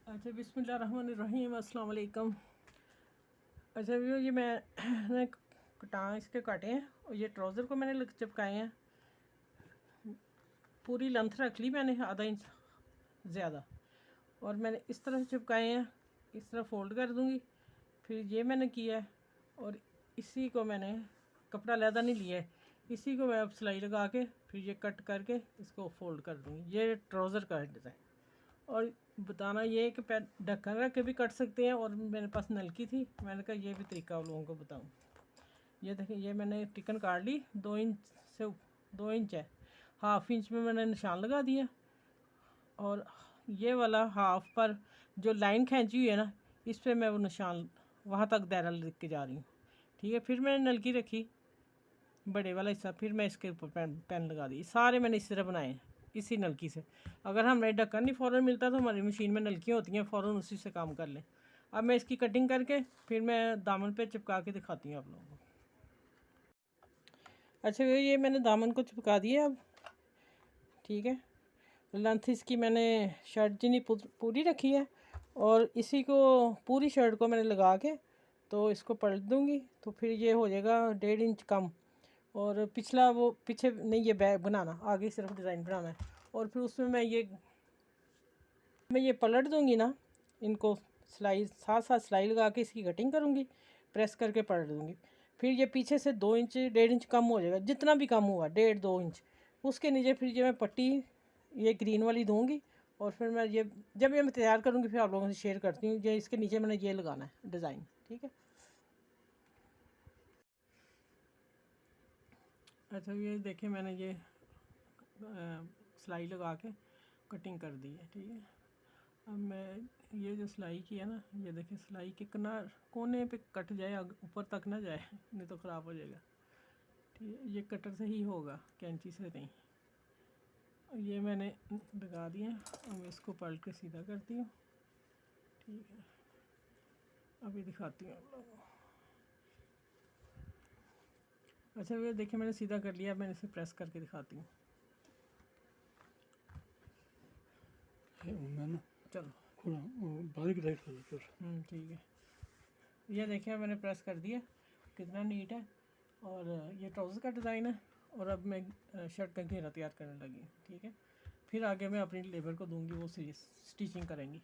अच्छा, बिस्मिल्लाहिर्रहमानिर्रहीम, अस्सलाम वालेकुम। अच्छा ये मैंने टाँग इसके काटे हैं और ये ट्राउज़र को मैंने चिपकाए हैं। पूरी लेंथ रख ली मैंने, आधा इंच ज़्यादा, और मैंने इस तरह से चिपकाए हैं। इस तरह फ़ोल्ड कर दूँगी। फिर ये मैंने किया है और इसी को मैंने, कपड़ा लहदा नहीं लिया है, इसी को मैं अब सिलाई लगा के फिर ये कट करके इसको फ़ोल्ड कर दूँगी। ये ट्राउज़र का डिज़ाइन। और बताना ये है कि ढक्कन रख के भी कट सकते हैं, और मेरे पास नलकी थी, मैंने कहा ये भी तरीका आप लोगों को बताऊँ। ये देखिए, ये मैंने टिकन काट ली, 2 इंच से 2 इंच है, हाफ इंच में मैंने निशान लगा दिया। और ये वाला हाफ पर जो लाइन खींची हुई है ना, इस पर मैं वो निशान वहाँ तक दायरा लिख के जा रही हूँ। ठीक है, फिर मैंने नलकी रखी, बड़े वाला हिस्सा, फिर मैं इसके ऊपर पेन लगा दी। सारे मैंने इस तरह बनाए हैं, इसी नलकी से। अगर हमें ढक्कन नहीं फ़ौरन मिलता तो हमारी मशीन में नलकियाँ होती हैं, फ़ौरन उसी से काम कर लें। अब मैं इसकी कटिंग करके फिर मैं दामन पे चिपका के दिखाती हूँ आप लोगों को। अच्छा, ये मैंने दामन को चिपका दिया अब। ठीक है, लेंथ इसकी मैंने शर्ट जितनी पूरी रखी है, और इसी को पूरी शर्ट को मैंने लगा के तो इसको पलट दूँगी, तो फिर ये हो जाएगा 1.5 इंच कम। और पिछला वो पीछे नहीं, ये बैग बनाना, आगे सिर्फ डिज़ाइन बनाना है। और फिर उसमें मैं ये पलट दूँगी ना, इनको सिलाई साथ साथ सिलाई लगा के इसकी कटिंग करूँगी, प्रेस करके पलट दूँगी। फिर ये पीछे से 2 इंच 1.5 इंच कम हो जाएगा, जितना भी कम हुआ 1.5-2 इंच, उसके नीचे फिर ये मैं पट्टी ये ग्रीन वाली दूँगी। और फिर मैं ये जब ये मैं तैयार करूँगी फिर आप लोगों से शेयर करती हूँ। ये इसके नीचे मैंने ये लगाना है डिज़ाइन। ठीक है। अच्छा, ये देखिए मैंने ये सिलाई लगा के कटिंग कर दी है। ठीक है, अब मैं ये जो सिलाई की है ना, ये देखिए सिलाई के किनार कोने पे कट जाए, ऊपर तक ना जाए, नहीं तो ख़राब हो जाएगा। ठीक है, ये कटर से ही होगा, कैंची से नहीं। ये मैंने लगा दिया, अब इसको पलट के सीधा करती हूँ। ठीक है, अभी दिखाती हूँ आप लोगों को। अच्छा, ये देखिए मैंने सीधा कर लिया, मैंने इसे प्रेस करके दिखाती हूँ। चलो बारीक ठीक है, ये देखिए मैंने प्रेस कर दिया, कितना नीट है। और ये ट्राउज़र का डिज़ाइन है। और अब मैं शर्ट का घेरा तैयार करने लगी। ठीक है, फिर आगे मैं अपनी लेबर को दूंगी, वो स्टिचिंग करेंगी।